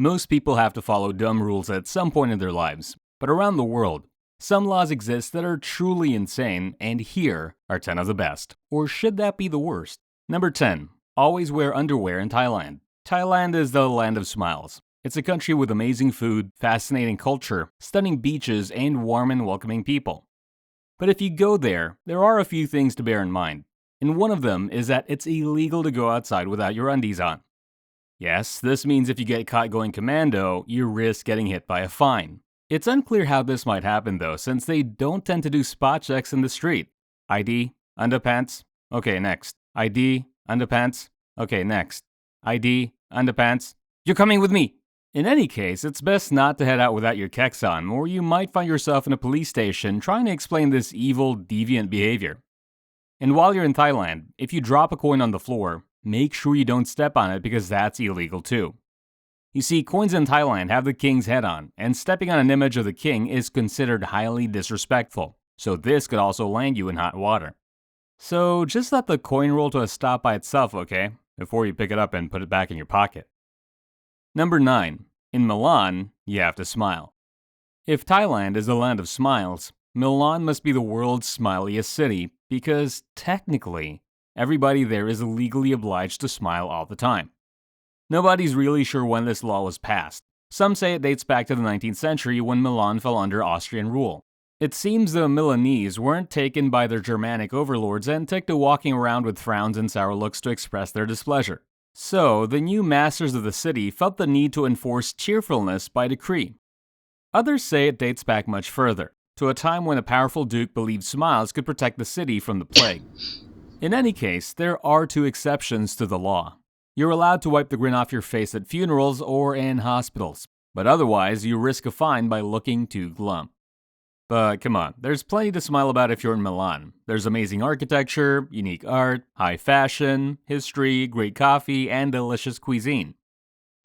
Most people have to follow dumb rules at some point in their lives, but around the world, some laws exist that are truly insane, and here are 10 of the best. Or should that be the worst? Number 10. Always wear underwear in Thailand. Thailand is the land of smiles. It's a country with amazing food, fascinating culture, stunning beaches, and warm and welcoming people. But if you go there, there are a few things to bear in mind. And one of them is that it's illegal to go outside without your undies on. Yes, this means if you get caught going commando, you risk getting hit by a fine. It's unclear how this might happen though, since they don't tend to do spot checks in the street. ID, underpants, okay, next. ID, underpants, okay, next. ID, underpants, you're coming with me! In any case, it's best not to head out without your keks on, or you might find yourself in a police station trying to explain this evil, deviant behavior. And while you're in Thailand, if you drop a coin on the floor, make sure you don't step on it because that's illegal too. You see, coins in Thailand have the king's head on, and stepping on an image of the king is considered highly disrespectful, so this could also land you in hot water. So just let the coin roll to a stop by itself, okay, before you pick it up and put it back in your pocket. Number 9. In Milan, you have to smile. If Thailand is the land of smiles, Milan must be the world's smiliest city because, technically, everybody there is legally obliged to smile all the time. Nobody's really sure when this law was passed. Some say it dates back to the 19th century when Milan fell under Austrian rule. It seems the Milanese weren't taken by their Germanic overlords and took to walking around with frowns and sour looks to express their displeasure. So, the new masters of the city felt the need to enforce cheerfulness by decree. Others say it dates back much further, to a time when a powerful duke believed smiles could protect the city from the plague. In any case, there are 2 exceptions to the law. You're allowed to wipe the grin off your face at funerals or in hospitals, but otherwise you risk a fine by looking too glum. But come on, there's plenty to smile about if you're in Milan. There's amazing architecture, unique art, high fashion, history, great coffee, and delicious cuisine.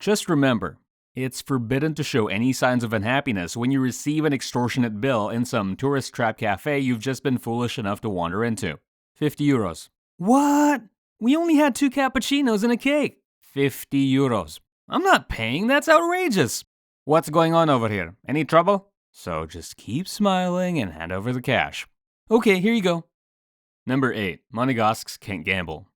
Just remember, it's forbidden to show any signs of unhappiness when you receive an extortionate bill in some tourist trap cafe you've just been foolish enough to wander into. 50 euros. What? We only had 2 cappuccinos and a cake. 50 euros. I'm not paying, that's outrageous. What's going on over here? Any trouble? So just keep smiling and hand over the cash. Okay, here you go. Number 8. Monegasques can't gamble.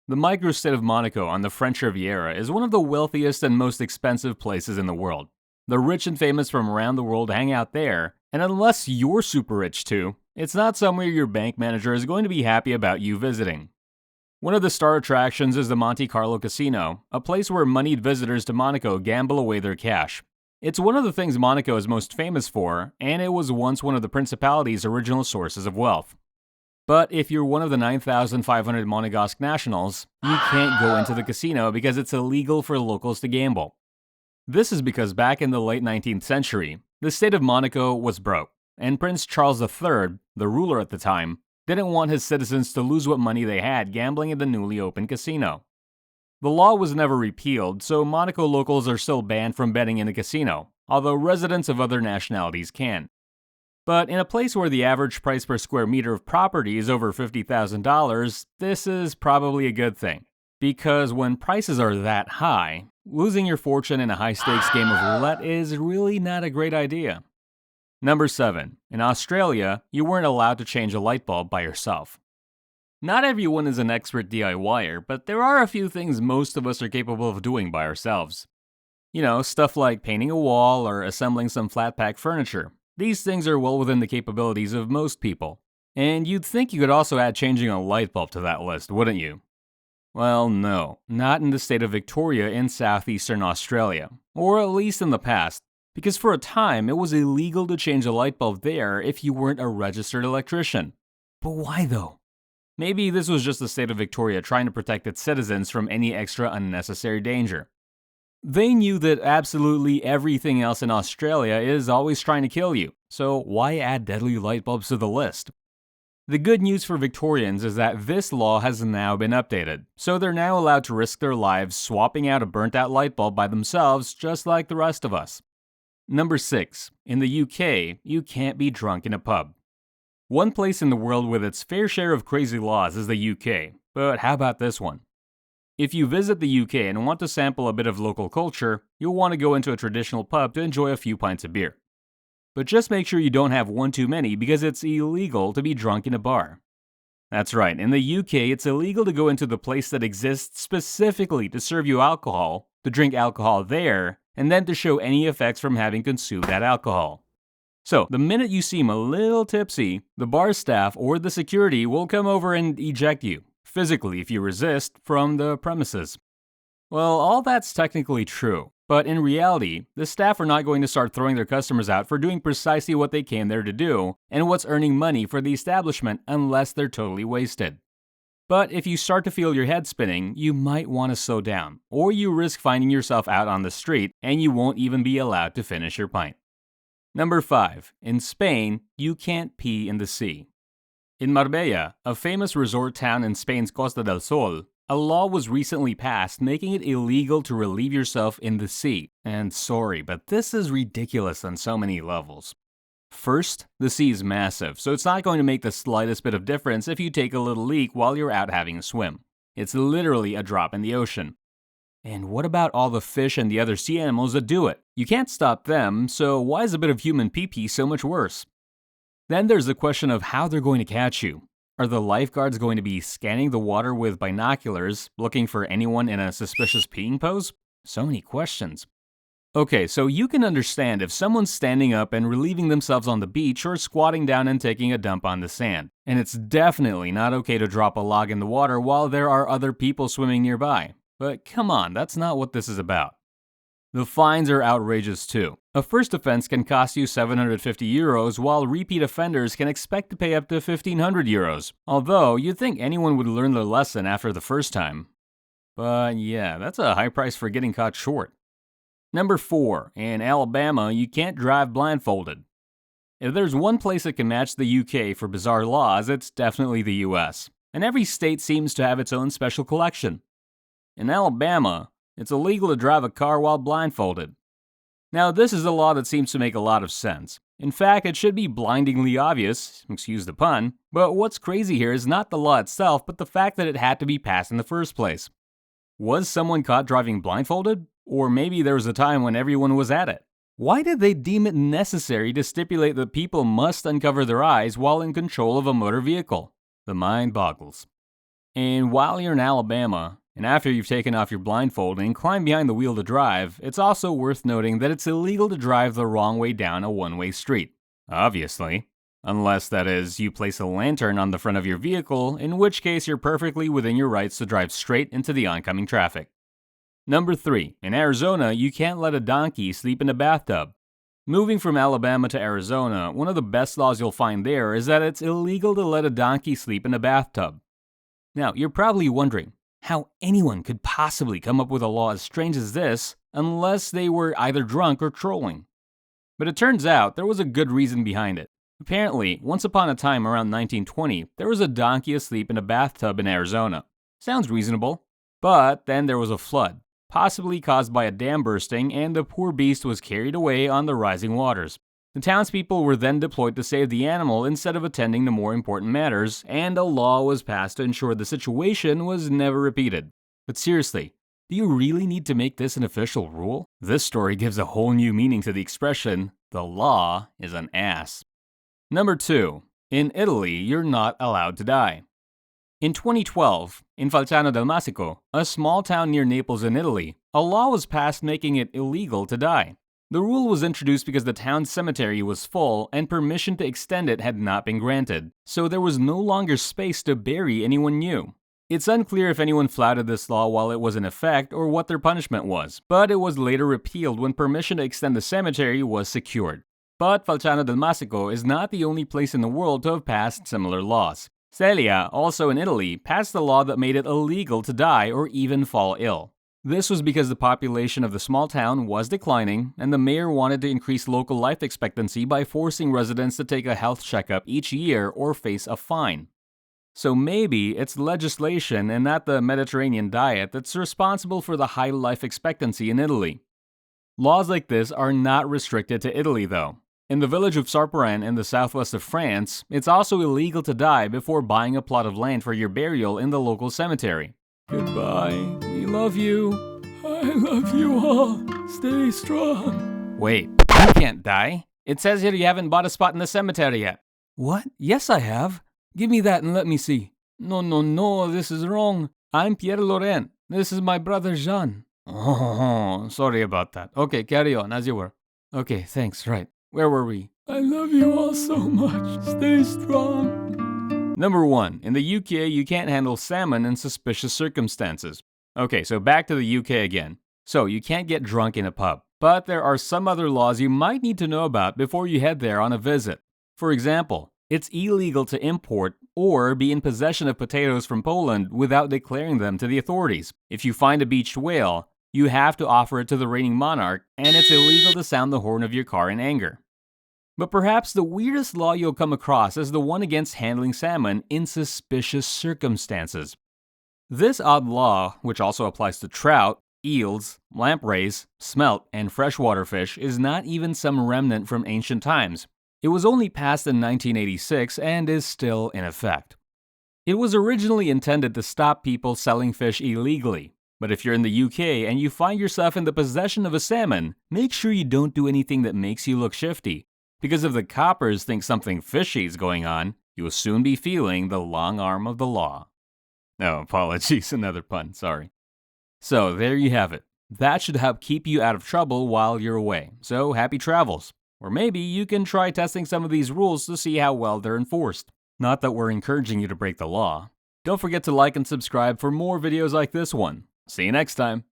The microstate of Monaco on the French Riviera is one of the wealthiest and most expensive places in the world. The rich and famous from around the world hang out there, and unless you're super rich too, it's not somewhere your bank manager is going to be happy about you visiting. One of the star attractions is the Monte Carlo Casino, a place where moneyed visitors to Monaco gamble away their cash. It's one of the things Monaco is most famous for, and it was once one of the principality's original sources of wealth. But if you're one of the 9,500 Monegasque nationals, you can't go into the casino because it's illegal for locals to gamble. This is because back in the late 19th century, the state of Monaco was broke, and Prince Charles III, the ruler at the time, didn't want his citizens to lose what money they had gambling in the newly opened casino. The law was never repealed, so Monaco locals are still banned from betting in the casino, although residents of other nationalities can. But in a place where the average price per square meter of property is over $50,000, this is probably a good thing. Because when prices are that high, losing your fortune in a high-stakes game of roulette is really not a great idea. Number 7. In Australia, you weren't allowed to change a light bulb by yourself. Not everyone is an expert DIYer, but there are a few things most of us are capable of doing by ourselves. You know, stuff like painting a wall or assembling some flat-pack furniture. These things are well within the capabilities of most people. And you'd think you could also add changing a light bulb to that list, wouldn't you? Well, no, not in the state of Victoria in southeastern Australia, or at least in the past, because for a time it was illegal to change a light bulb there if you weren't a registered electrician. But why though? Maybe this was just the state of Victoria trying to protect its citizens from any extra unnecessary danger. They knew that absolutely everything else in Australia is always trying to kill you, so why add deadly light bulbs to the list? The good news for Victorians is that this law has now been updated, so they're now allowed to risk their lives swapping out a burnt-out light bulb by themselves just like the rest of us. Number 6. In the UK, you can't be drunk in a pub. One place in the world with its fair share of crazy laws is the UK, but how about this one? If you visit the UK and want to sample a bit of local culture, you'll want to go into a traditional pub to enjoy a few pints of beer. But just make sure you don't have one too many because it's illegal to be drunk in a bar. That's right, in the UK it's illegal to go into the place that exists specifically to serve you alcohol, to drink alcohol there, and then to show any effects from having consumed that alcohol. So, the minute you seem a little tipsy, the bar staff or the security will come over and eject you, physically if you resist, from the premises. Well, all that's technically true, but in reality, the staff are not going to start throwing their customers out for doing precisely what they came there to do and what's earning money for the establishment unless they're totally wasted. But if you start to feel your head spinning, you might want to slow down, or you risk finding yourself out on the street and you won't even be allowed to finish your pint. Number 5. In Spain, you can't pee in the sea. In Marbella, a famous resort town in Spain's Costa del Sol, a law was recently passed making it illegal to relieve yourself in the sea. And sorry, but this is ridiculous on so many levels. First, the sea is massive, so it's not going to make the slightest bit of difference if you take a little leak while you're out having a swim. It's literally a drop in the ocean. And what about all the fish and the other sea animals that do it? You can't stop them, so why is a bit of human pee-pee so much worse? Then there's the question of how they're going to catch you. Are the lifeguards going to be scanning the water with binoculars, looking for anyone in a suspicious peeing pose? So many questions. Okay, so you can understand if someone's standing up and relieving themselves on the beach or squatting down and taking a dump on the sand. And it's definitely not okay to drop a log in the water while there are other people swimming nearby. But come on, that's not what this is about. The fines are outrageous too. A first offense can cost you €750, while repeat offenders can expect to pay up to €1,500. Although, you'd think anyone would learn their lesson after the first time. But yeah, that's a high price for getting caught short. Number 4. In Alabama, you can't drive blindfolded. If there's one place that can match the UK for bizarre laws, it's definitely the US. And every state seems to have its own special collection. In Alabama, it's illegal to drive a car while blindfolded. Now, this is a law that seems to make a lot of sense. In fact, it should be blindingly obvious, excuse the pun, but what's crazy here is not the law itself, but the fact that it had to be passed in the first place. Was someone caught driving blindfolded? Or maybe there was a time when everyone was at it. Why did they deem it necessary to stipulate that people must uncover their eyes while in control of a motor vehicle? The mind boggles. And while you're in Alabama, and after you've taken off your blindfold and climbed behind the wheel to drive, it's also worth noting that it's illegal to drive the wrong way down a one-way street. Obviously. Unless, that is, you place a lantern on the front of your vehicle, in which case you're perfectly within your rights to drive straight into the oncoming traffic. Number 3. In Arizona, you can't let a donkey sleep in a bathtub. Moving from Alabama to Arizona, one of the best laws you'll find there is that it's illegal to let a donkey sleep in a bathtub. Now, you're probably wondering how anyone could possibly come up with a law as strange as this unless they were either drunk or trolling. But it turns out there was a good reason behind it. Apparently, once upon a time around 1920, there was a donkey asleep in a bathtub in Arizona. Sounds reasonable. But then there was a flood, possibly caused by a dam bursting, and the poor beast was carried away on the rising waters. The townspeople were then deployed to save the animal instead of attending to more important matters, and a law was passed to ensure the situation was never repeated. But seriously, do you really need to make this an official rule? This story gives a whole new meaning to the expression, the law is an ass. Number 2. In Italy, you're not allowed to die. In 2012, in Falciano del Masico, a small town near Naples in Italy, a law was passed making it illegal to die. The rule was introduced because the town's cemetery was full and permission to extend it had not been granted, so there was no longer space to bury anyone new. It's unclear if anyone flouted this law while it was in effect or what their punishment was, but it was later repealed when permission to extend the cemetery was secured. But Falciano del Masico is not the only place in the world to have passed similar laws. Celia, also in Italy, passed a law that made it illegal to die or even fall ill. This was because the population of the small town was declining, and the mayor wanted to increase local life expectancy by forcing residents to take a health checkup each year or face a fine. So maybe it's legislation and not the Mediterranean diet that's responsible for the high life expectancy in Italy. Laws like this are not restricted to Italy though. In the village of Sarporin in the southwest of France, it's also illegal to die before buying a plot of land for your burial in the local cemetery. Goodbye. love you. I love you all. Stay strong. Wait, you can't die. It says here you haven't bought a spot in the cemetery yet. What? Yes, I have. Give me that and let me see. No, this is wrong. I'm Pierre Laurent. This is my brother Jean. Oh, sorry about that. Okay, carry on as you were. Okay, thanks, right. Where were we? I love you all so much. Stay strong. Number 1. In the UK, you can't handle salmon in suspicious circumstances. Okay, so back to the UK again. So, you can't get drunk in a pub. But there are some other laws you might need to know about before you head there on a visit. For example, it's illegal to import or be in possession of potatoes from Poland without declaring them to the authorities. If you find a beached whale, you have to offer it to the reigning monarch, and it's illegal to sound the horn of your car in anger. But perhaps the weirdest law you'll come across is the one against handling salmon in suspicious circumstances. This odd law, which also applies to trout, eels, lampreys, smelt, and freshwater fish, is not even some remnant from ancient times. It was only passed in 1986 and is still in effect. It was originally intended to stop people selling fish illegally. But if you're in the UK and you find yourself in the possession of a salmon, make sure you don't do anything that makes you look shifty. Because if the coppers think something fishy is going on, you will soon be feeling the long arm of the law. Oh, apologies, another pun, sorry. So there you have it. That should help keep you out of trouble while you're away. So happy travels. Or maybe you can try testing some of these rules to see how well they're enforced. Not that we're encouraging you to break the law. Don't forget to like and subscribe for more videos like this one. See you next time.